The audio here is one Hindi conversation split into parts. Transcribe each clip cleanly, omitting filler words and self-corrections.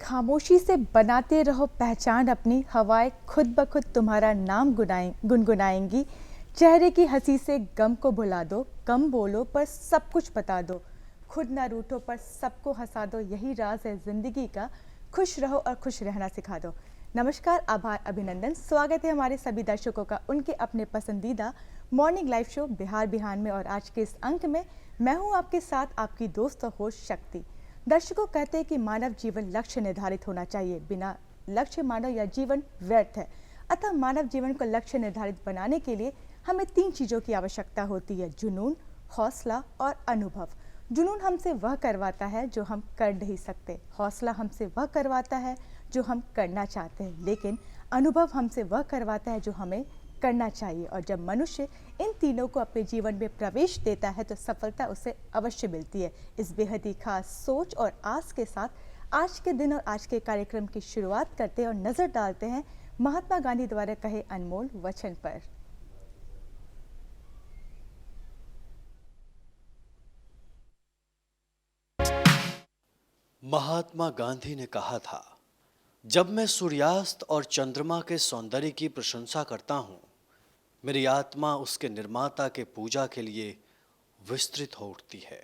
खामोशी से बनाते रहो पहचान अपनी, हवाएं खुद ब खुद तुम्हारा नाम गुनगुनाएंगी। चेहरे की हंसी से गम को भुला दो, कम बोलो पर सब कुछ बता दो, खुद ना रूठो पर सबको हंसा दो, यही राज है जिंदगी का। खुश रहो और खुश रहना सिखा दो। नमस्कार, आभार, अभिनंदन, स्वागत है हमारे सभी दर्शकों का उनके अपने पसंदीदा मॉर्निंग लाइव शो बिहार बिहान में। और आज के इस अंक में मैं हूं आपके साथ, आपकी दोस्त और होस्ट शक्ति। दर्शकों कहते हैं कि मानव जीवन लक्ष्य निर्धारित होना चाहिए, बिना लक्ष्य मानव या जीवन व्यर्थ है। अतः मानव जीवन को लक्ष्य निर्धारित बनाने के लिए हमें 3 चीज़ों की आवश्यकता होती है: जुनून, हौसला और अनुभव। जुनून हमसे वह करवाता है जो हम कर नहीं सकते, हौसला हमसे वह करवाता है जो हम करना चाहते हैं, लेकिन अनुभव हमसे वह करवाता है जो हमें करना चाहिए। और जब मनुष्य इन तीनों को अपने जीवन में प्रवेश देता है तो सफलता उसे अवश्य मिलती है। इस बेहद ही खास सोच और आस के साथ आज के दिन और आज के कार्यक्रम की शुरुआत करते हैं और नजर डालते हैं महात्मा गांधी द्वारा कहे अनमोल वचन पर। महात्मा गांधी ने कहा था, जब मैं सूर्यास्त और चंद्रमा के सौंदर्य की प्रशंसा करता हूं, मेरी आत्मा उसके निर्माता के पूजा के लिए विस्तृत हो उठती है।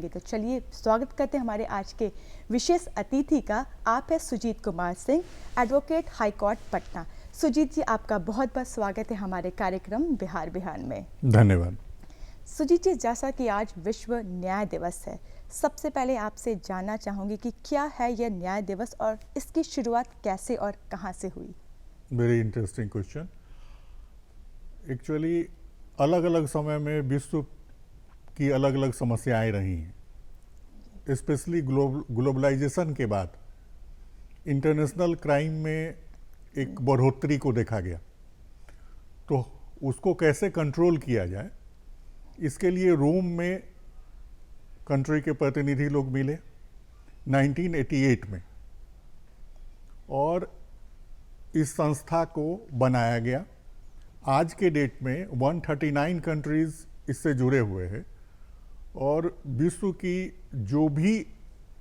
तो चलिए स्वागत करते हैं हमारे आज के विशेष अतिथि का। आप है Sujit Kumar Singh, advocate, High Court, Patna. Sujit ji, आपका बहुत बहुत स्वागत है हमारे कार्यक्रम बिहार बिहान में। धन्यवाद। सुजीत जी, जैसा कि आज विश्व न्याय दिवस है, सबसे पहले आपसे जानना चाहूंगी कि क्या है यह न्याय दिवस और इसकी शुरुआत कैसे और कहां से हुई? Very interesting question. एक्चुअली अलग अलग समय में विश्व की अलग अलग समस्याएं रही हैं। स्पेशली ग्लोबलाइजेशन के बाद इंटरनेशनल क्राइम में एक बढ़ोतरी को देखा गया, तो उसको कैसे कंट्रोल किया जाए, इसके लिए रोम में कंट्री के प्रतिनिधि लोग मिले 1988 में, और इस संस्था को बनाया गया। आज के डेट में 139 कंट्रीज इससे जुड़े हुए हैं, और विश्व की जो भी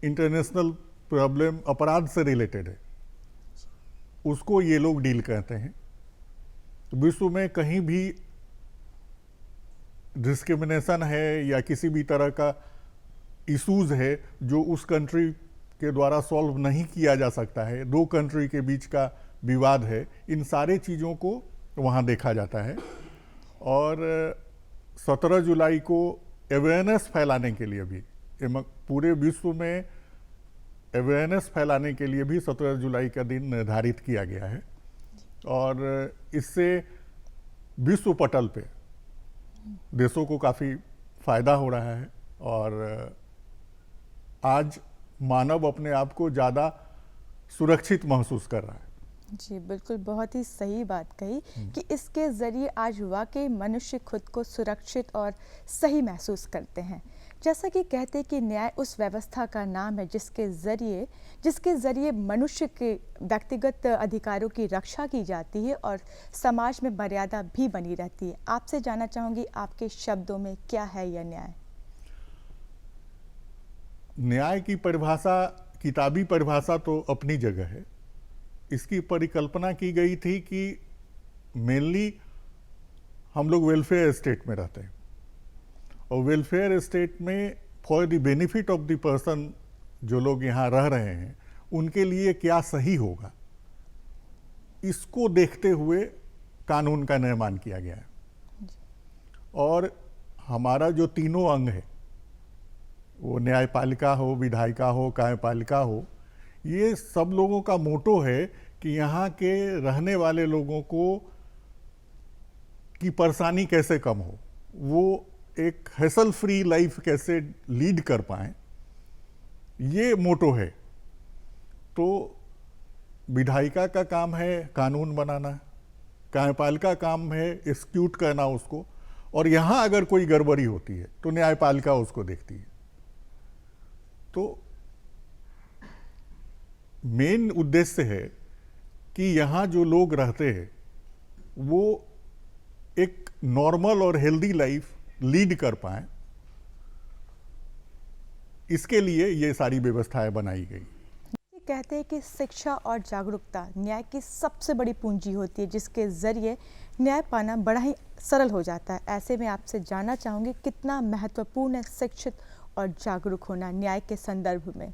इंटरनेशनल प्रॉब्लम अपराध से रिलेटेड है उसको ये लोग डील करते हैं। तो विश्व में कहीं भी डिस्क्रिमिनेशन है या किसी भी तरह का इश्यूज है जो उस कंट्री के द्वारा सॉल्व नहीं किया जा सकता है, 2 कंट्री के बीच का विवाद है, इन सारे चीज़ों को वहाँ देखा जाता है। और 17 जुलाई को अवेयरनेस फैलाने के लिए भी, पूरे विश्व में अवेयरनेस फैलाने के लिए भी 17 जुलाई का दिन निर्धारित किया गया है, और इससे विश्व पटल पे देशों को काफ़ी फायदा हो रहा है। और आज मानव अपने आप को ज़्यादा सुरक्षित महसूस कर रहा है। जी बिल्कुल, बहुत ही सही बात कही कि इसके ज़रिए आज वाकई मनुष्य खुद को सुरक्षित और सही महसूस करते हैं। जैसा कि कहते हैं कि न्याय उस व्यवस्था का नाम है जिसके ज़रिए मनुष्य के व्यक्तिगत अधिकारों की रक्षा की जाती है और समाज में मर्यादा भी बनी रहती है। आपसे जानना चाहूँगी, आपके शब्दों में क्या है यह न्याय? न्याय की परिभाषा, किताबी परिभाषा तो अपनी जगह है। इसकी परिकल्पना की गई थी कि मेनली हम लोग वेलफेयर स्टेट में रहते हैं, और वेलफेयर स्टेट में for the benefit of the person, जो लोग यहाँ रह रहे हैं उनके लिए क्या सही होगा, इसको देखते हुए कानून का निर्माण किया गया है। और हमारा जो तीनों अंग है, वो न्यायपालिका हो, विधायिका हो, कार्यपालिका हो, ये सब लोगों का मोटो है कि यहाँ के रहने वाले लोगों को की परेशानी कैसे कम हो, वो एक हैसल फ्री लाइफ कैसे लीड कर पाएं, ये मोटो है। तो विधायिका का काम है कानून बनाना, कार्यपालिका काम है एक्सिक्यूट करना उसको, और यहाँ अगर कोई गड़बड़ी होती है तो न्यायपालिका उसको देखती है। तो मेन उद्देश्य है कि यहाँ जो लोग रहते हैं वो एक नॉर्मल और हेल्दी लाइफ लीड कर पाएं, इसके लिए ये सारी व्यवस्थाएं बनाई गई। ये कहते हैं कि शिक्षा और जागरूकता न्याय की सबसे बड़ी पूंजी होती है, जिसके जरिए न्याय पाना बड़ा ही सरल हो जाता है। ऐसे में आपसे जानना चाहूँगी कितना महत्वपूर्ण है शिक्षित और जागरूक होना न्याय के संदर्भ में।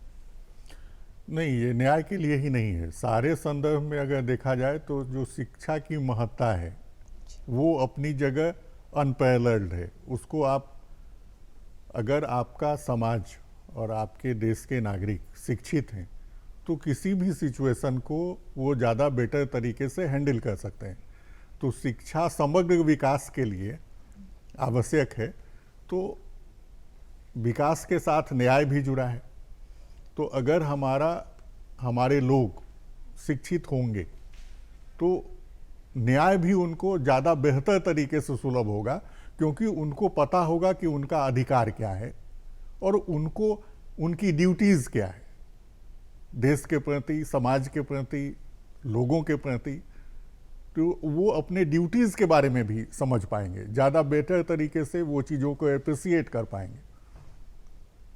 नहीं, ये न्याय के लिए ही नहीं है, सारे संदर्भ में अगर देखा जाए तो जो शिक्षा की महत्ता है वो अपनी जगह अनपैरेलल्ड है। उसको आप, अगर आपका समाज और आपके देश के नागरिक शिक्षित हैं तो किसी भी सिचुएशन को वो ज़्यादा बेटर तरीके से हैंडल कर सकते हैं। तो शिक्षा समग्र विकास के लिए आवश्यक है, तो विकास के साथ न्याय भी जुड़ा है। तो अगर हमारे लोग शिक्षित होंगे तो न्याय भी उनको ज़्यादा बेहतर तरीके से सुलभ होगा, क्योंकि उनको पता होगा कि उनका अधिकार क्या है और उनको उनकी ड्यूटीज़ क्या है देश के प्रति, समाज के प्रति, लोगों के प्रति। तो वो अपने ड्यूटीज़ के बारे में भी समझ पाएंगे, ज़्यादा बेटर तरीके से वो चीज़ों को अप्रिसिएट कर पाएंगे।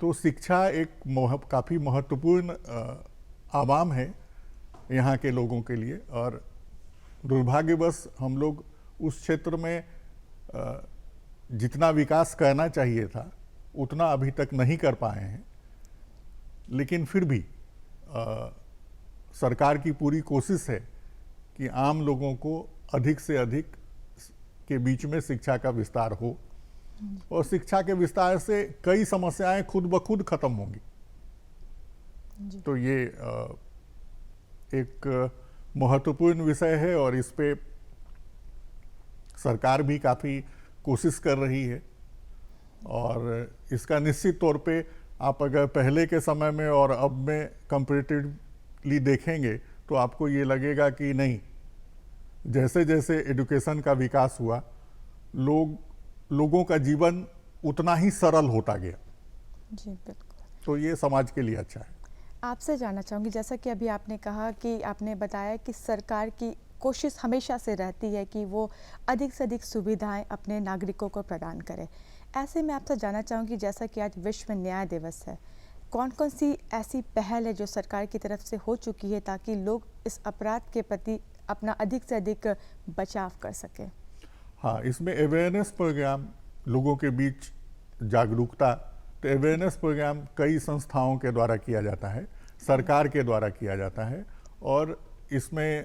तो शिक्षा एक काफ़ी महत्वपूर्ण आवाम है यहाँ के लोगों के लिए, और दुर्भाग्यवश हम लोग उस क्षेत्र में जितना विकास करना चाहिए था उतना अभी तक नहीं कर पाए हैं। लेकिन फिर भी सरकार की पूरी कोशिश है कि आम लोगों को अधिक से अधिक के बीच में शिक्षा का विस्तार हो, और शिक्षा के विस्तार से कई समस्याएं खुद ब खुद खत्म होंगी। तो ये एक महत्वपूर्ण विषय है और इस पे सरकार भी काफ़ी कोशिश कर रही है। और इसका निश्चित तौर पे आप अगर पहले के समय में और अब में कंपैरेटिवली देखेंगे तो आपको ये लगेगा कि नहीं, जैसे जैसे एजुकेशन का विकास हुआ लोगों का जीवन उतना ही सरल होता गया। जी बिल्कुल। तो ये समाज के लिए अच्छा है। आपसे जानना चाहूँगी, जैसा कि अभी आपने कहा कि आपने बताया कि सरकार की कोशिश हमेशा से रहती है कि वो अधिक से अधिक सुविधाएं अपने नागरिकों को प्रदान करे। ऐसे में आपसे जानना चाहूँगी, जैसा कि आज विश्व न्याय दिवस है, कौन कौन सी ऐसी पहल है जो सरकार की तरफ से हो चुकी है ताकि लोग इस अपराध के प्रति अपना अधिक से अधिक बचाव कर सकें? हाँ, इसमें अवेयरनेस प्रोग्राम, लोगों के बीच जागरूकता, तो अवेयरनेस प्रोग्राम कई संस्थाओं के द्वारा किया जाता है, सरकार के द्वारा किया जाता है। और इसमें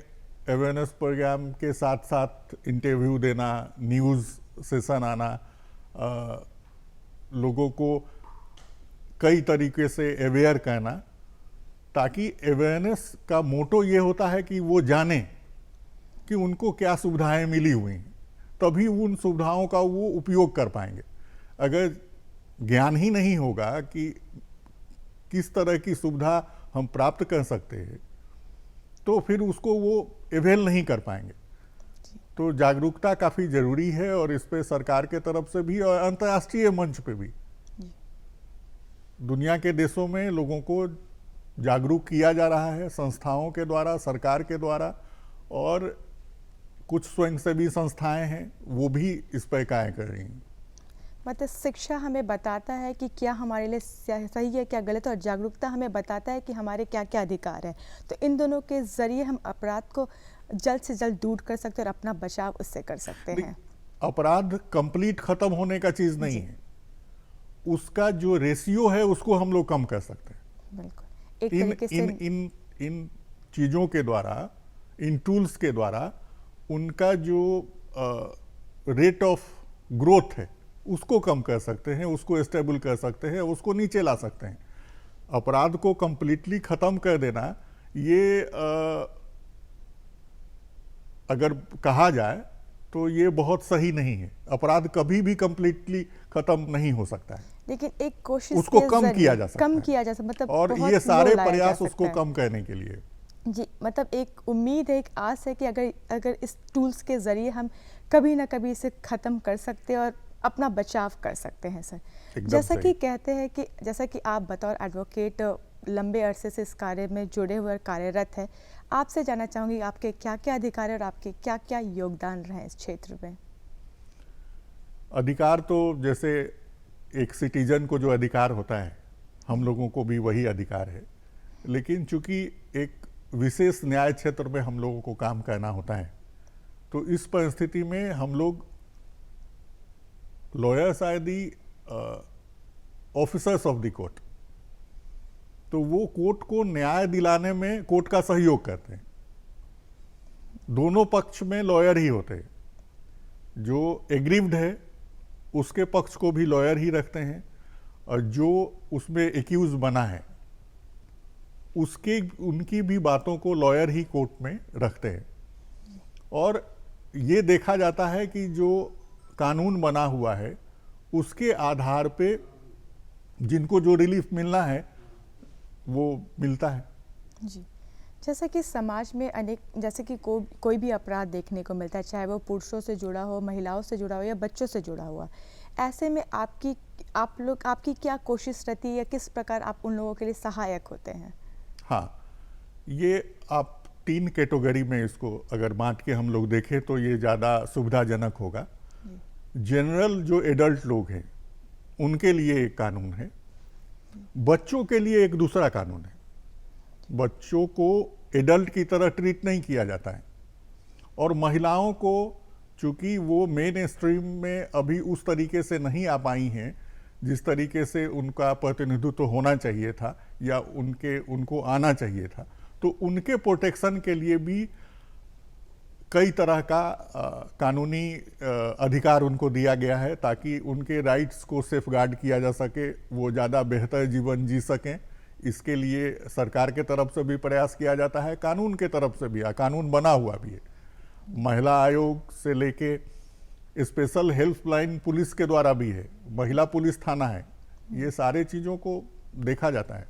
अवेयरनेस प्रोग्राम के साथ साथ इंटरव्यू देना, न्यूज़ सेशन आना, लोगों को कई तरीके से अवेयर करना, ताकि अवेयरनेस का मोटो ये होता है कि वो जाने कि उनको क्या सुविधाएं मिली हुई हैं, तभी उन सुविधाओं का वो उपयोग कर पाएंगे। अगर ज्ञान ही नहीं होगा कि किस तरह की सुविधा हम प्राप्त कर सकते हैं तो फिर उसको वो अवेल नहीं कर पाएंगे। तो जागरूकता काफ़ी ज़रूरी है और इस पे सरकार के तरफ से भी और अंतर्राष्ट्रीय मंच पे भी दुनिया के देशों में लोगों को जागरूक किया जा रहा है, संस्थाओं के द्वारा, सरकार के द्वारा, और कुछ स्वयंसेवी संस्थाएं हैं वो भी इस पर कार्य कर रही हैं। मतलब शिक्षा हमें बताता है कि क्या हमारे लिए सही है, क्या गलत है, और जागरूकता हमें बताता है कि हमारे क्या क्या अधिकार है। तो इन दोनों के जरिए हम अपराध को जल्द से जल्द दूर कर सकते हैं और अपना बचाव उससे कर सकते हैं। अपराध कंप्लीट खत्म होने का चीज़ नहीं है, उसका जो रेशियो है उसको हम लोग कम कर सकते हैं। बिल्कुल। एक तरीके से इन चीज़ों के द्वारा, इन टूल्स के द्वारा उनका जो रेट ऑफ ग्रोथ है उसको कम कर सकते हैं, उसको स्टेबल कर सकते हैं, उसको नीचे ला सकते हैं। अपराध को कंप्लीटली ख़त्म कर देना, ये अगर कहा जाए तो ये बहुत सही नहीं है। अपराध कभी भी कंप्लीटली खत्म नहीं हो सकता है, लेकिन एक कोशिश उसको के कम जरिए किया जा सकता कम है। किया जा सकता, मतलब और बहुत ये सारे लो लाया जा प्रयास सकता उसको है। कम करने के लिए। जी, मतलब एक उम्मीद है, एक आस है कि अगर इस टूल्स के ज़रिए हम कभी ना कभी इसे ख़त्म कर सकते हैं और अपना बचाव कर सकते हैं सर। एकदम जैसा सही। कि कहते हैं कि जैसा कि आप बतौर एडवोकेट लंबे अरसे से इस कार्य में जुड़े हुए और कार्यरत है, आपसे जानना चाहूँगी आपके क्या क्या अधिकार है और आपके क्या क्या योगदान रहे इस क्षेत्र में? अधिकार तो जैसे एक सिटीजन को जो अधिकार होता है हम लोगों को भी वही अधिकार है। लेकिन चूंकि एक विशेष न्याय क्षेत्र में हम लोगों को काम करना होता है, तो इस परिस्थिति में हम लोग lawyers are the officers of the court, तो वो कोर्ट को न्याय दिलाने में कोर्ट का सहयोग करते हैं। दोनों पक्ष में लॉयर ही होते हैं, जो एग्रीव्ड है उसके पक्ष को भी लॉयर ही रखते हैं, और जो उसमें एक्यूज बना है उनकी भी बातों को लॉयर ही कोर्ट में रखते हैं। और ये देखा जाता है कि जो कानून बना हुआ है उसके आधार पे जिनको जो रिलीफ मिलना है वो मिलता है। जी, जैसा कि समाज में अनेक, जैसे कि कोई भी अपराध देखने को मिलता है, चाहे वो पुरुषों से जुड़ा हो, महिलाओं से जुड़ा हो या बच्चों से जुड़ा हुआ, ऐसे में आपकी क्या कोशिश रहती है या किस प्रकार आप उन लोगों के लिए सहायक होते हैं? हाँ, ये आप 3 कैटेगरी में इसको अगर बांट के हम लोग देखें तो ये ज़्यादा सुविधाजनक होगा। जनरल जो एडल्ट लोग हैं उनके लिए एक कानून है, बच्चों के लिए एक दूसरा कानून है। बच्चों को एडल्ट की तरह ट्रीट नहीं किया जाता है, और महिलाओं को चूंकि वो मेन स्ट्रीम में अभी उस तरीके से नहीं आ पाई हैं जिस तरीके से उनका प्रतिनिधित्व होना चाहिए था या उनको आना चाहिए था, तो उनके प्रोटेक्शन के लिए भी कई तरह का कानूनी अधिकार उनको दिया गया है, ताकि उनके राइट्स को सेफगार्ड किया जा सके, वो ज़्यादा बेहतर जीवन जी सकें। इसके लिए सरकार के तरफ से भी प्रयास किया जाता है, कानून के तरफ से भी, कानून बना हुआ भी है। महिला आयोग से लेके स्पेशल हेल्पलाइन पुलिस के द्वारा भी है, महिला पुलिस थाना है, ये सारे चीज़ों को देखा जाता है।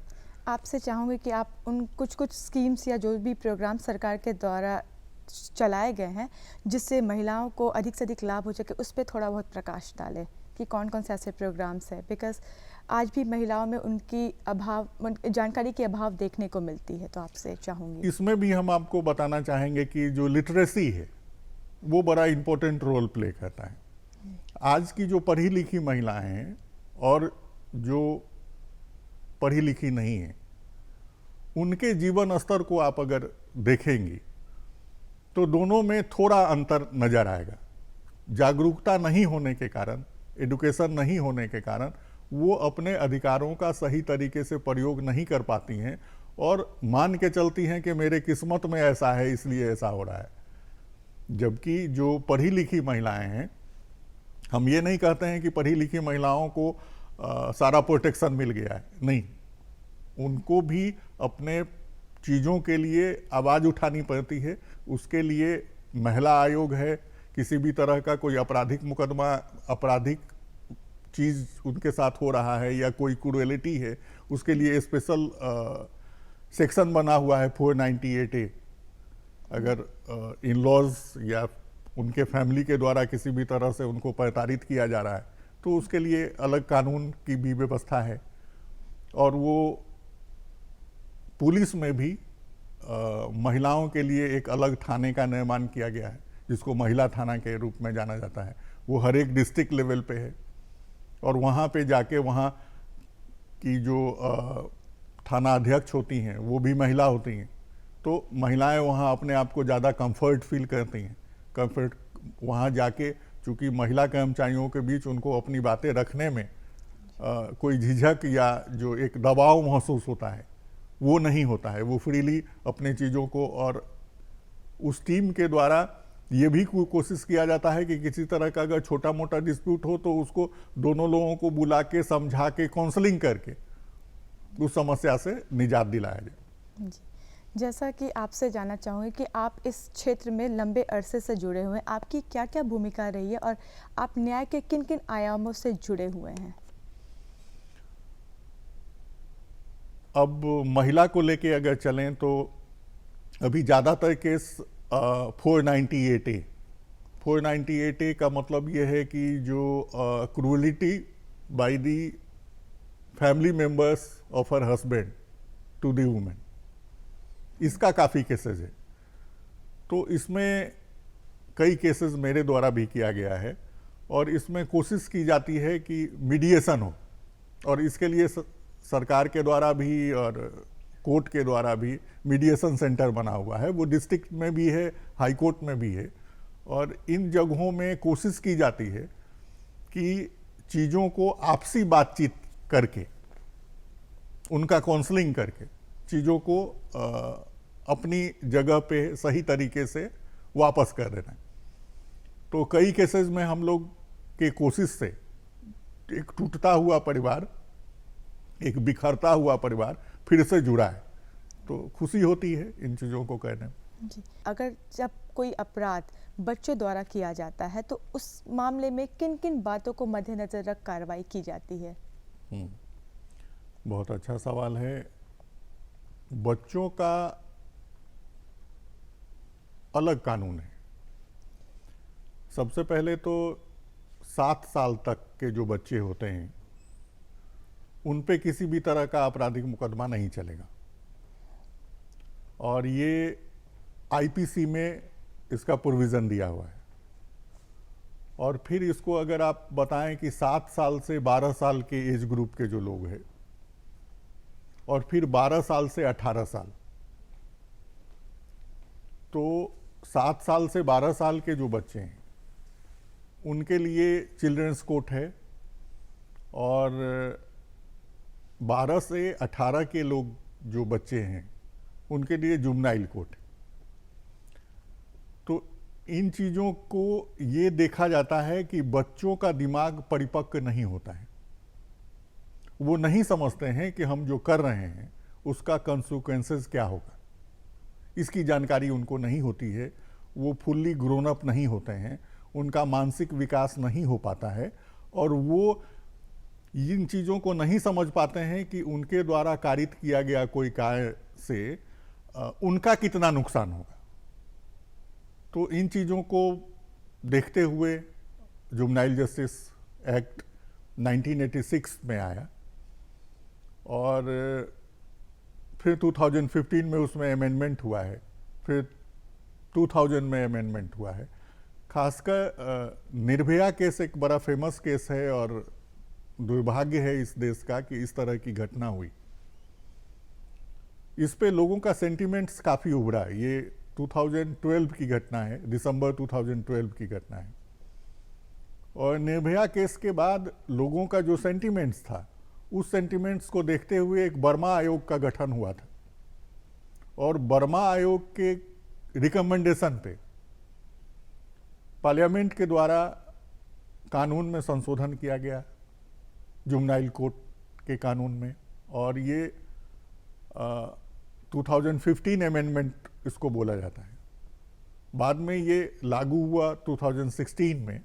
आपसे चाहूँगी कि आप उन कुछ स्कीम्स या जो भी प्रोग्राम सरकार के द्वारा चलाए गए हैं जिससे महिलाओं को अधिक से अधिक लाभ हो सके, उस पर थोड़ा बहुत प्रकाश डालें कि कौन कौन से ऐसे प्रोग्राम्स हैं, बिकॉज आज भी महिलाओं में उनकी जानकारी की अभाव देखने को मिलती है। तो आपसे चाहूँगी इसमें भी हम आपको बताना चाहेंगे कि जो लिटरेसी है वो बड़ा इम्पोर्टेंट रोल प्ले करता है। आज की जो पढ़ी लिखी महिलाएं हैं और जो पढ़ी लिखी नहीं है, उनके जीवन स्तर को आप अगर देखेंगी तो दोनों में थोड़ा अंतर नजर आएगा। जागरूकता नहीं होने के कारण, एडुकेशन नहीं होने के कारण वो अपने अधिकारों का सही तरीके से प्रयोग नहीं कर पाती हैं और मान के चलती हैं कि मेरे किस्मत में ऐसा है इसलिए ऐसा हो रहा है। जबकि जो पढ़ी लिखी महिलाएं हैं, हम ये नहीं कहते हैं कि पढ़ी लिखी महिलाओं को सारा प्रोटेक्शन मिल गया है, नहीं, उनको भी अपने चीज़ों के लिए आवाज़ उठानी पड़ती है। उसके लिए महिला आयोग है, किसी भी तरह का कोई आपराधिक मुकदमा, आपराधिक चीज़ उनके साथ हो रहा है या कोई क्रूएलिटी है, उसके लिए स्पेशल सेक्शन बना हुआ है 498A। अगर इन लॉज या उनके फैमिली के द्वारा किसी भी तरह से उनको प्रताड़ित किया जा रहा है तो उसके लिए अलग कानून की भी व्यवस्था है। और वो पुलिस में भी महिलाओं के लिए एक अलग थाने का निर्माण किया गया है जिसको महिला थाना के रूप में जाना जाता है। वो हर एक डिस्ट्रिक्ट लेवल पे है और वहाँ पे जाके वहाँ की जो थाना अध्यक्ष होती हैं वो भी महिला होती हैं, तो महिलाएं वहाँ अपने आप को ज़्यादा कंफर्ट फील करती हैं। कंफर्ट वहाँ जाके, चूँकि महिला कर्मचारियों के बीच उनको अपनी बातें रखने में कोई झिझक या जो एक दबाव महसूस होता है वो नहीं होता है। वो फ्रीली अपने चीज़ों को, और उस टीम के द्वारा ये भी कोशिश किया जाता है कि किसी तरह का अगर छोटा मोटा डिस्प्यूट हो तो उसको दोनों लोगों को बुला के समझा के काउंसलिंग करके उस समस्या से निजात दिलाया जाए। जी, जैसा कि आपसे जानना चाहूँगी कि आप इस क्षेत्र में लंबे अरसे से जुड़े हुए हैं, आपकी क्या क्या भूमिका रही है और आप न्याय के किन किन आयामों से जुड़े हुए हैं? अब महिला को लेके अगर चलें तो अभी ज़्यादातर केस 498A का मतलब ये है कि जो cruelty by the family members of her husband to the women, इसका काफ़ी केसेस है। तो इसमें कई केसेस मेरे द्वारा भी किया गया है और इसमें कोशिश की जाती है कि मीडिएशन हो, और इसके लिए सरकार के द्वारा भी और कोर्ट के द्वारा भी मीडिएशन सेंटर बना हुआ है, वो डिस्ट्रिक्ट में भी है, हाई कोर्ट में भी है, और इन जगहों में कोशिश की जाती है कि चीज़ों को आपसी बातचीत करके, उनका काउंसलिंग करके चीज़ों को अपनी जगह पे सही तरीके से वापस कर देना। तो कई केसेस में हम लोग के कोशिश से एक टूटता हुआ परिवार, एक बिखरता हुआ परिवार फिर से जुड़ा है, तो खुशी होती है इन चीज़ों को कहने में। जी, अगर जब कोई अपराध बच्चों द्वारा किया जाता है तो उस मामले में किन किन बातों को मद्देनजर रख कार्रवाई की जाती है? बहुत अच्छा सवाल है। बच्चों का अलग कानून है। सबसे पहले तो 7 साल तक के जो बच्चे होते हैं उन पे किसी भी तरह का आपराधिक मुकदमा नहीं चलेगा, और ये आईपीसी में इसका प्रोविज़न दिया हुआ है। और फिर इसको अगर आप बताएं कि 7 साल से 12 साल के एज ग्रुप के जो लोग हैं, और फिर 12 साल से 18 साल, तो 7 साल से 12 साल के जो बच्चे हैं उनके लिए चिल्ड्रंस कोर्ट है, और 12 से 18 के लोग जो बच्चे हैं उनके लिए जुवेनाइल कोर्ट है। तो इन चीज़ों को ये देखा जाता है कि बच्चों का दिमाग परिपक्व नहीं होता है, वो नहीं समझते हैं कि हम जो कर रहे हैं उसका कंसिक्वेंसेस क्या होगा, इसकी जानकारी उनको नहीं होती है, वो फुल्ली ग्रोन अप नहीं होते हैं, उनका मानसिक विकास नहीं हो पाता है, और वो इन चीज़ों को नहीं समझ पाते हैं कि उनके द्वारा कारित किया गया कोई कार्य से उनका कितना नुकसान होगा। तो इन चीज़ों को देखते हुए जुवेनाइल जस्टिस एक्ट 1986 में आया, और फिर 2015 में उसमें अमेंडमेंट हुआ है, फिर 2000 में अमेंडमेंट हुआ है। खासकर निर्भया केस एक बड़ा फेमस केस है, और दुर्भाग्य है इस देश का कि इस तरह की घटना हुई। इस पे लोगों का सेंटिमेंट्स काफ़ी उभरा है। ये 2012 की घटना है, दिसंबर 2012 की घटना है, और निर्भया केस के बाद लोगों का जो सेंटिमेंट्स था, उस सेंटिमेंट्स को देखते हुए एक बर्मा आयोग का गठन हुआ था, और बर्मा आयोग के रिकमेंडेशन पे पार्लियामेंट के द्वारा कानून में संशोधन किया गया, जुवेनाइल कोर्ट के कानून में, और ये 2015 अमेंडमेंट इसको बोला जाता है। बाद में ये लागू हुआ 2016 में।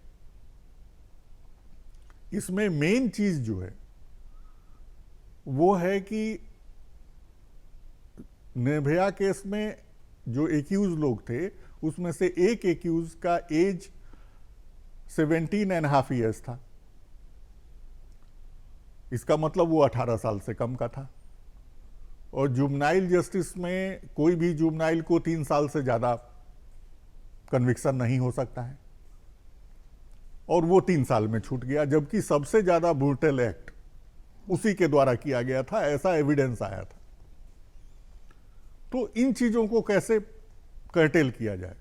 इसमें मेन चीज जो है वो है कि निर्भया केस में जो एक्यूज लोग थे उसमें से एक एक्यूज का एज 17.5 ईयर्स था। इसका मतलब वो 18 साल से कम का था, और जुवेनाइल जस्टिस में कोई भी जुवेनाइल को 3 साल से ज़्यादा कन्विक्शन नहीं हो सकता है, और वो 3 साल में छूट गया, जबकि सबसे ज़्यादा ब्रूटल एक्ट उसी के द्वारा किया गया था, ऐसा एविडेंस आया था। तो इन चीज़ों को कैसे कर्टेल किया जाए,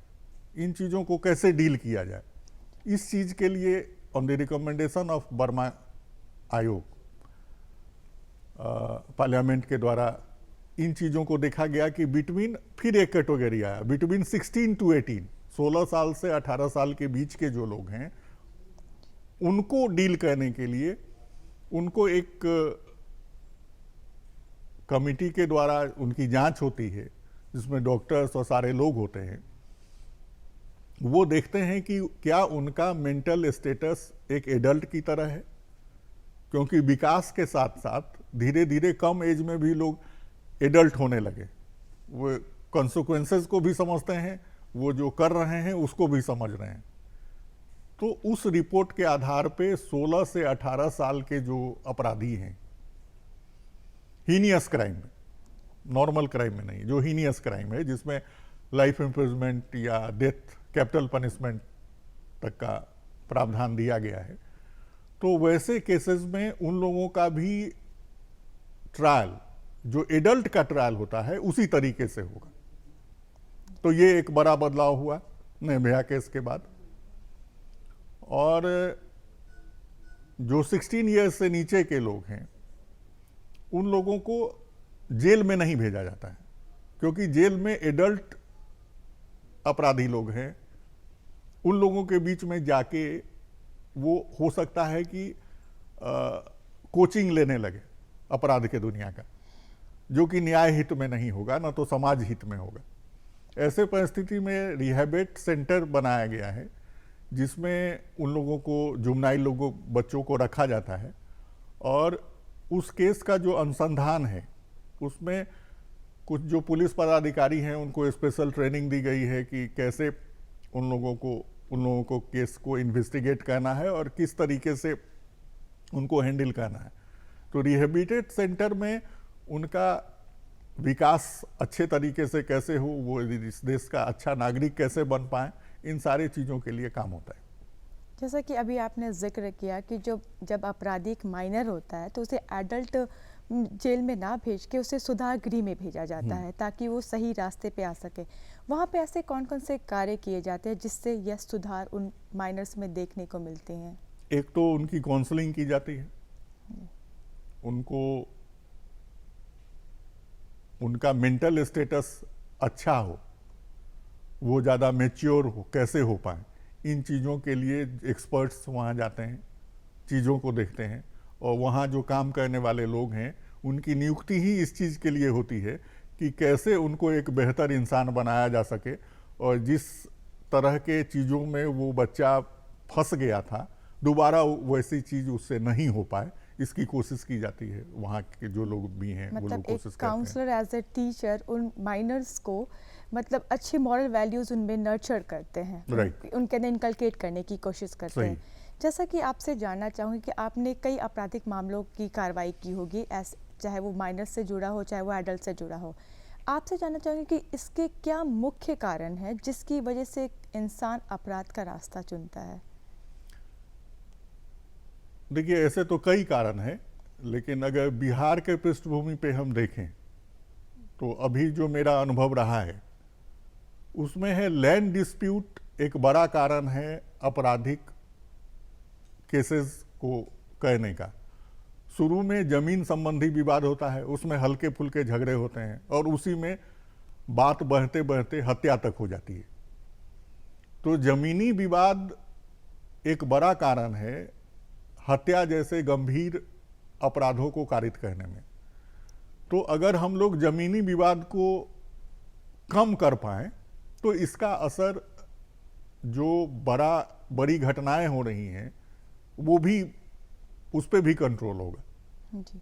इन चीज़ों को कैसे डील किया जाए, इस चीज़ के लिए on the recommendation of Burma आयोग पार्लियामेंट के द्वारा इन चीज़ों को देखा गया कि बिटवीन, फिर एक कैटेगरी आया, बिटवीन 16 to 18, 16 साल से 18 साल के बीच के जो लोग हैं उनको डील करने के लिए उनको एक कमिटी के द्वारा उनकी जांच होती है, जिसमें डॉक्टर्स और सारे लोग होते हैं। वो देखते हैं कि क्या उनका मेंटल स्टेटस एक एडल्ट की तरह है, क्योंकि विकास के साथ साथ धीरे धीरे कम एज में भी लोग एडल्ट होने लगे, वो कॉन्सिक्वेंसेस को भी समझते हैं, वो जो कर रहे हैं उसको भी समझ रहे हैं। तो उस रिपोर्ट के आधार पे 16 से 18 साल के जो अपराधी हैं, हीनियस क्राइम में, नॉर्मल क्राइम में नहीं, जो हीनियस क्राइम है जिसमें लाइफ इम्प्रिजमेंट या डेथ, कैपिटल पनिशमेंट तक का प्रावधान दिया गया है, तो वैसे केसेस में उन लोगों का भी ट्रायल जो एडल्ट का ट्रायल होता है उसी तरीके से होगा। तो ये एक बड़ा बदलाव हुआ निर्भया केस के बाद। और जो 16 ईयर्स से नीचे के लोग हैं उन लोगों को जेल में नहीं भेजा जाता है, क्योंकि जेल में एडल्ट अपराधी लोग हैं। उन लोगों के बीच में जाके वो हो सकता है कि कोचिंग लेने लगे अपराध के दुनिया का, जो कि न्याय हित में नहीं होगा, ना तो समाज हित में होगा। ऐसे परिस्थिति में रिहैबिट सेंटर बनाया गया है जिसमें उन लोगों को, जुमनाइल लोगों, बच्चों को रखा जाता है और उस केस का जो अनुसंधान है उसमें कुछ जो पुलिस पदाधिकारी हैं उनको स्पेशल ट्रेनिंग दी गई है कि कैसे उन लोगों को केस को इन्वेस्टिगेट करना है और किस तरीके से उनको हैंडल करना है। तो रिहेबिलिटेट सेंटर में उनका विकास अच्छे तरीके से कैसे हो, वो इस देश का अच्छा नागरिक कैसे बन पाए, इन सारी चीज़ों के लिए काम होता है। जैसा कि अभी आपने जिक्र किया कि जब अपराधी एक माइनर होता है तो उसे एडल्ट जेल में ना भेज के उसे सुधार गृह में भेजा जाता है ताकि वो सही रास्ते पे आ सके। वहाँ पे ऐसे कौन कौन से कार्य किए जाते हैं जिससे यह सुधार उन माइनर्स में देखने को मिलते हैं? एक तो उनकी काउंसलिंग की जाती है, उनको उनका मेंटल स्टेटस अच्छा हो, वो ज़्यादा मैच्योर हो, कैसे हो पाए, इन चीज़ों के लिए एक्सपर्ट्स वहाँ जाते हैं, चीज़ों को देखते हैं। और वहाँ जो काम करने वाले लोग हैं उनकी नियुक्ति ही इस चीज़ के लिए होती है कि कैसे उनको एक बेहतर इंसान बनाया जा सके और जिस तरह के चीज़ों में वो बच्चा फंस गया था दोबारा वैसी चीज़ उससे नहीं हो पाए, इसकी कोशिश की जाती है। वहाँ के जो लोग भी हैं वो लोग कोशिश करते हैं। काउंसलर एज ए टीचर उन माइनर्स को मतलब अच्छे मॉरल वैल्यूज उनमें नर्चर करते हैं, उनके अंदर इनकलकेट करने की कोशिश करते हैं। जैसा कि आपसे जानना चाहूँगी कि आपने कई आपराधिक मामलों की कार्रवाई की होगी, चाहे वो माइनर से जुड़ा हो चाहे वो एडल्ट से जुड़ा हो। आपसे जानना चाहूँगी कि इसके क्या मुख्य कारण है जिसकी वजह से इंसान अपराध का रास्ता चुनता है? देखिए, ऐसे तो कई कारण हैं, लेकिन अगर बिहार के पृष्ठभूमि पे हम देखें तो अभी जो मेरा अनुभव रहा है उसमें है लैंड डिस्प्यूट एक बड़ा कारण है आपराधिक केसेस को कहने का। शुरू में जमीन संबंधी विवाद होता है, उसमें हल्के फुल्के झगड़े होते हैं और उसी में बात बढ़ते बढ़ते हत्या तक हो जाती है। तो जमीनी विवाद एक बड़ा कारण है हत्या जैसे गंभीर अपराधों को कारित करने में। तो अगर हम लोग जमीनी विवाद को कम कर पाएं तो इसका असर जो बड़ी घटनाएं हो रही हैं वो भी, उस पर भी कंट्रोल होगा। जी,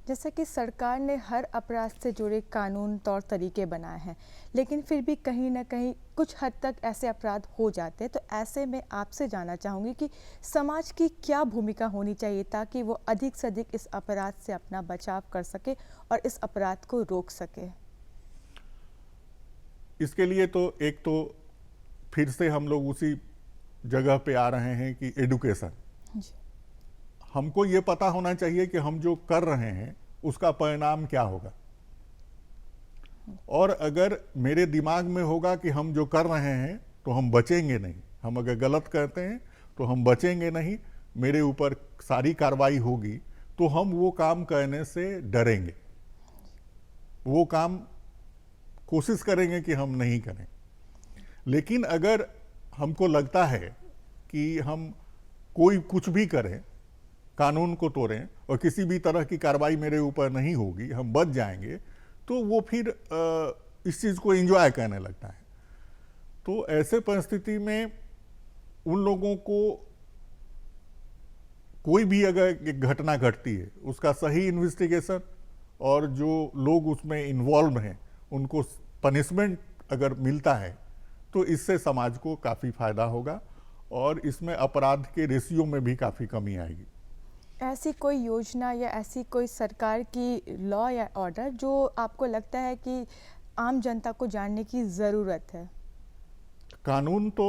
जैसा कि सरकार ने हर अपराध से जुड़े कानून तौर तरीके बनाए हैं, लेकिन फिर भी कहीं ना कहीं कुछ हद तक ऐसे अपराध हो जाते हैं। तो ऐसे में आपसे जानना चाहूँगी कि समाज की क्या भूमिका होनी चाहिए ताकि वो अधिक से अधिक इस अपराध से अपना बचाव कर सके और इस अपराध को रोक सके? इसके लिए तो एक तो फिर से हम लोग उसी जगह पे आ रहे हैं कि एडुकेशन। हमको ये पता होना चाहिए कि हम जो कर रहे हैं उसका परिणाम क्या होगा। और अगर मेरे दिमाग में होगा कि हम जो कर रहे हैं तो हम बचेंगे नहीं, हम अगर गलत करते हैं तो हम बचेंगे नहीं, मेरे ऊपर सारी कार्रवाई होगी, तो हम वो काम करने से डरेंगे, वो काम कोशिश करेंगे कि हम नहीं करें। लेकिन अगर हमको लगता है कि हम कोई कुछ भी करें, कानून को तोड़ें और किसी भी तरह की कार्रवाई मेरे ऊपर नहीं होगी, हम बच जाएंगे, तो वो फिर इस चीज़ को एंजॉय करने लगता है। तो ऐसे परिस्थिति में उन लोगों को कोई भी अगर एक घटना घटती है उसका सही इन्वेस्टिगेशन और जो लोग उसमें इन्वॉल्व हैं उनको पनिशमेंट अगर मिलता है तो इससे समाज को काफ़ी फायदा होगा और इसमें अपराध के रेशियो में भी काफ़ी कमी आएगी। ऐसी कोई योजना या ऐसी कोई सरकार की लॉ या ऑर्डर जो आपको लगता है कि आम जनता को जानने की ज़रूरत है? कानून तो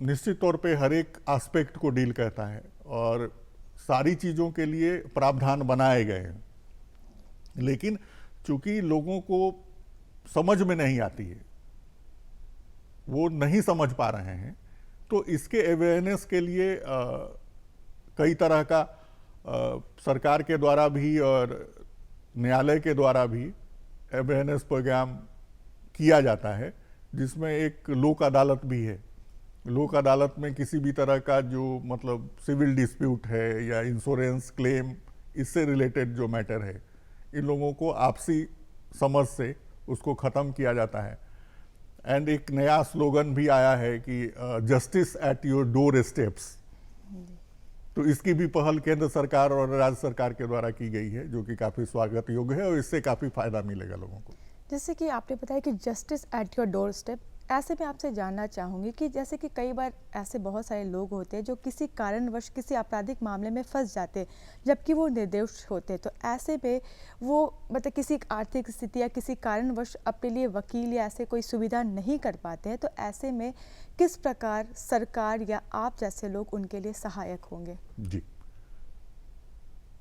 निश्चित तौर पे हर एक एस्पेक्ट को डील करता है और सारी चीज़ों के लिए प्रावधान बनाए गए हैं, लेकिन चूंकि लोगों को समझ में नहीं आती है, वो नहीं समझ पा रहे हैं, तो इसके अवेयरनेस के लिए कई तरह का सरकार के द्वारा भी और न्यायालय के द्वारा भी अवेयरनेस प्रोग्राम किया जाता है, जिसमें एक लोक अदालत भी है। लोक अदालत में किसी भी तरह का जो मतलब सिविल डिस्प्यूट है या इंश्योरेंस क्लेम, इससे रिलेटेड जो मैटर है, इन लोगों को आपसी समझ से उसको ख़त्म किया जाता है। एंड एक नया स्लोगन भी आया है कि justice at your door steps. तो इसकी भी पहल केंद्र सरकार और राज्य सरकार के द्वारा की गई है, जो कि काफ़ी स्वागत योग्य है और इससे काफ़ी फायदा मिलेगा लोगों को। जैसे कि आपने बताया कि justice at your door step, ऐसे में आपसे जानना चाहूँगी कि जैसे कि कई बार ऐसे बहुत सारे लोग होते हैं जो किसी कारणवश किसी आपराधिक मामले में फंस जाते हैं, जबकि वो निर्दोष होते हैं। तो ऐसे में वो मतलब किसी आर्थिक स्थिति या किसी कारणवश अपने लिए वकील या ऐसे कोई सुविधा नहीं कर पाते हैं, तो ऐसे में किस प्रकार सरकार या आप जैसे लोग उनके लिए सहायक होंगे? जी,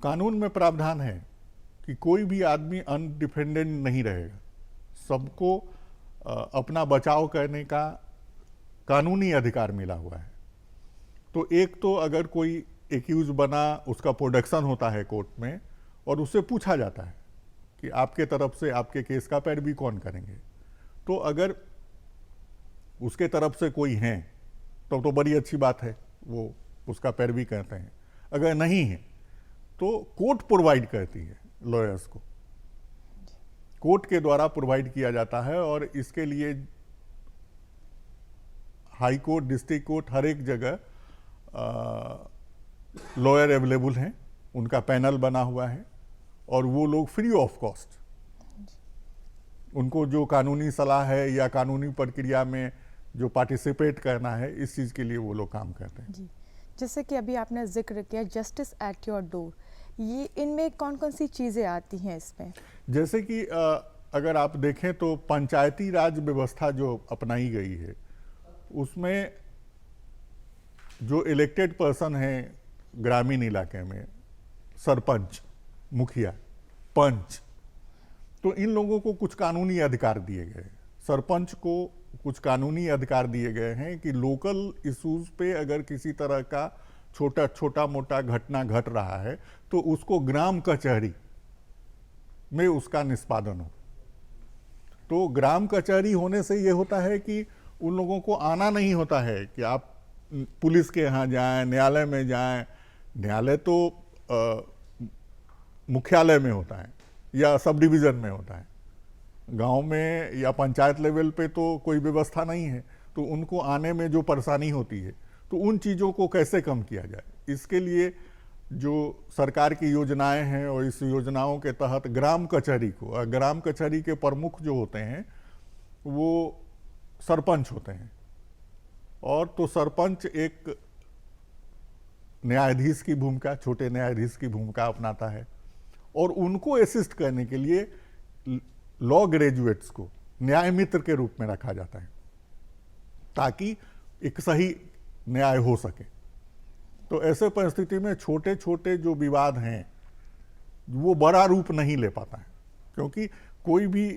कानून में प्रावधान है कि कोई भी आदमी अनडिफेंडेड नहीं रहेगा। सबको अपना बचाव करने का कानूनी अधिकार मिला हुआ है। तो एक तो अगर कोई एक्यूज बना, उसका प्रोडक्शन होता है कोर्ट में और उससे पूछा जाता है कि आपके तरफ से आपके केस का पैरवी कौन करेंगे। तो अगर उसके तरफ से कोई हैं तो बड़ी अच्छी बात है, वो उसका पैरवी करते हैं। अगर नहीं है तो कोर्ट प्रोवाइड करती है लॉयर्स को, कोर्ट के द्वारा प्रोवाइड किया जाता है। और इसके लिए हाई कोर्ट, डिस्ट्रिक्ट कोर्ट, हर एक जगह लॉयर अवेलेबल हैं, उनका पैनल बना हुआ है और वो लोग फ्री ऑफ कॉस्ट उनको जो कानूनी सलाह है या कानूनी प्रक्रिया में जो पार्टिसिपेट करना है, इस चीज़ के लिए वो लोग काम करते हैं। जी, जैसे कि अभी आपने जिक्र किया जस्टिस एट योर डोर, ये इनमें कौन कौन सी चीज़ें आती हैं इसमें? जैसे कि अगर आप देखें तो पंचायती राज व्यवस्था जो अपनाई गई है, उसमें जो इलेक्टेड पर्सन है ग्रामीण इलाके में, सरपंच, मुखिया, पंच, तो इन लोगों को कुछ कानूनी अधिकार दिए गए। सरपंच को कुछ कानूनी अधिकार दिए गए हैं कि लोकल इश्यूज पे अगर किसी तरह का छोटा मोटा घटना घट रहा है तो उसको ग्राम कचहरी में उसका निष्पादन हो। तो ग्राम कचहरी होने से ये होता है कि उन लोगों को आना नहीं होता है कि आप पुलिस के यहाँ जाएं, न्यायालय में जाएं। न्यायालय तो मुख्यालय में होता है या सब डिवीज़न में होता है, गांव में या पंचायत लेवल पे तो कोई व्यवस्था नहीं है। तो उनको आने में जो परेशानी होती है, तो उन चीज़ों को कैसे कम किया जाए, इसके लिए जो सरकार की योजनाएं हैं और इस योजनाओं के तहत ग्राम कचहरी को, और ग्राम कचहरी के प्रमुख जो होते हैं वो सरपंच होते हैं। और तो सरपंच एक न्यायाधीश की भूमिका, छोटे न्यायाधीश की भूमिका अपनाता है और उनको असिस्ट करने के लिए लॉ ग्रेजुएट्स को न्याय मित्र के रूप में रखा जाता है ताकि एक सही न्याय हो सके। तो ऐसे परिस्थिति में छोटे छोटे जो विवाद हैं वो बड़ा रूप नहीं ले पाता है, क्योंकि कोई भी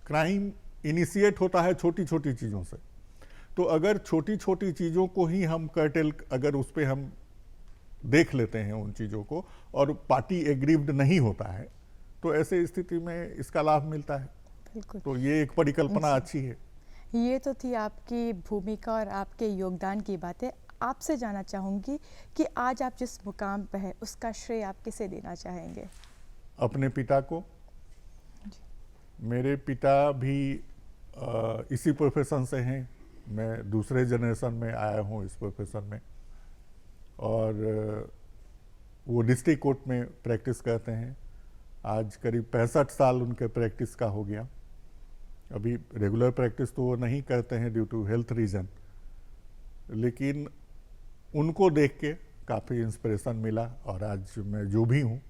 क्राइम इनिशिएट होता है छोटी छोटी चीज़ों से। तो अगर छोटी छोटी चीज़ों को ही हम कर्टेल, अगर उस पर हम देख लेते हैं उन चीज़ों को और पार्टी एग्रीव्ड नहीं होता है, तो ऐसे स्थिति में इसका लाभ मिलता है। बिल्कुल। तो ये एक परिकल्पना अच्छी है। ये तो थी आपकी भूमिका और आपके योगदान की बातें। आपसे जानना चाहूँगी कि आज आप जिस मुकाम पर है उसका श्रेय आप किसे देना चाहेंगे? अपने पिता को। मेरे पिता भी इसी प्रोफेशन से हैं, मैं दूसरे जनरेशन में आया हूँ इस प्रोफेशन में, और वो डिस्ट्रिक्ट कोर्ट में प्रैक्टिस करते हैं। आज करीब 65 साल उनके प्रैक्टिस का हो गया। अभी रेगुलर प्रैक्टिस तो वो नहीं करते हैं ड्यू टू हेल्थ रीज़न, लेकिन उनको देख के काफ़ी इंस्पिरेशन मिला और आज मैं जो भी हूँ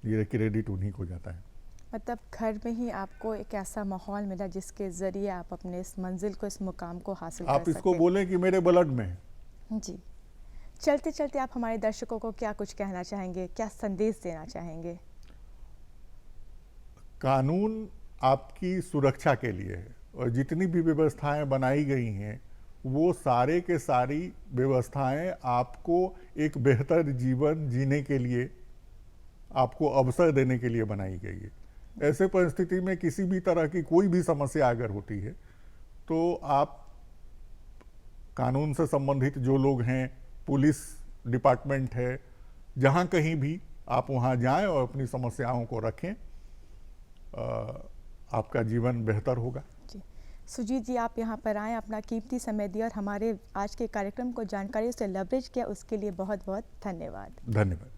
ये क्रेडिट उन्हीं को जाता है। मतलब घर में ही आपको एक ऐसा माहौल मिला जिसके ज़रिए आप अपने इस मंजिल को, इस मुकाम को हासिल कर आप सके। इसको बोलें कि मेरे ब्लड में है। जी, चलते चलते आप हमारे दर्शकों को क्या कुछ कहना चाहेंगे, क्या संदेश देना चाहेंगे? कानून आपकी सुरक्षा के लिए है और जितनी भी व्यवस्थाएं बनाई गई हैं वो सारे के सारी व्यवस्थाएं आपको एक बेहतर जीवन जीने के लिए, आपको अवसर देने के लिए बनाई गई है। ऐसे परिस्थिति में किसी भी तरह की कोई भी समस्या अगर होती है तो आप कानून से संबंधित जो लोग हैं, पुलिस डिपार्टमेंट है, जहाँ कहीं भी आप वहाँ जाएं और अपनी समस्याओं को रखें, आपका जीवन बेहतर होगा। जी, सुजीत जी, आप यहाँ पर आए, अपना कीमती समय दिया और हमारे आज के कार्यक्रम को जानकारी से लेवरेज किया, उसके लिए बहुत बहुत धन्यवाद। धन्यवाद।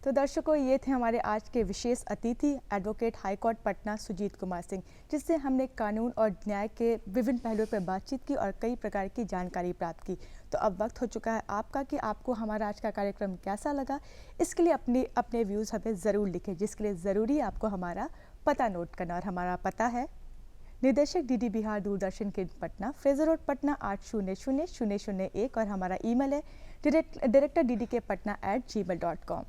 तो दर्शकों, ये थे हमारे आज के विशेष अतिथि एडवोकेट हाईकोर्ट पटना सुजीत कुमार सिंह, जिससे हमने कानून और न्याय के विभिन्न पहलुओं पर बातचीत की और कई प्रकार की जानकारी प्राप्त की। तो अब वक्त हो चुका है आपका कि आपको हमारा आज का कार्यक्रम कैसा लगा। इसके लिए अपने व्यूज़ हमें ज़रूर लिखें, जिसके लिए ज़रूरी है आपको हमारा पता नोट करना। और हमारा पता है निदेशक डीडी बिहार दूरदर्शन केंद्र पटना, फ्रेजर रोड पटना 800001 और हमारा ईमेल है director ddkpatna@gmail.com।